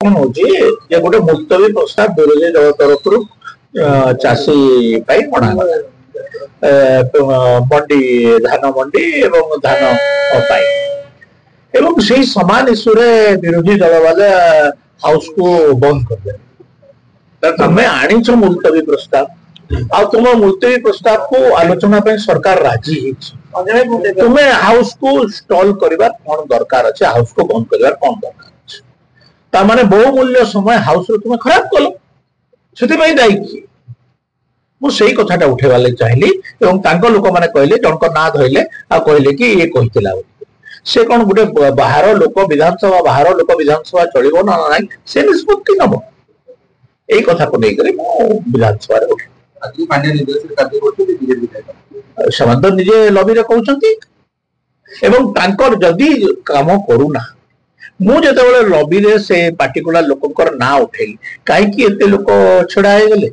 कौन हो गोटे मुलतवी प्रस्ताव विरोधी दल तरफ चाषी मना मंडी धान मंडी एवं धान एवं से समान इश्यू विरोधी दल वाले हाउस को बंद कर तुम्हें आणिच मुलतवी प्रस्ताव आ तुम मुलतवी प्रस्ताव को आलोचना सरकार राजी तुम्हें हाउस को स्टॉल करने कौन दरकार अच्छे हाउस को बंद करने कौन दरकार ताने बहुमूल्य समय हाउस तुम खराब कल से दायी किए मुझे कथाटा उठेवा चाहिए लोक मैंने कहले जन ना धरले आ कहले कि ये कहला से कौन गोटे बाहर लोक विधानसभा बाहर लोक विधानसभा चलो ना ना से निष्पत्ति नब यही कथा को लेकर विधानसभा से निजे लबी कहते जदि काम करूना मुझे लबी से पार्टिकुलर लोक ना उठेली कहीं लोक छड़ा गले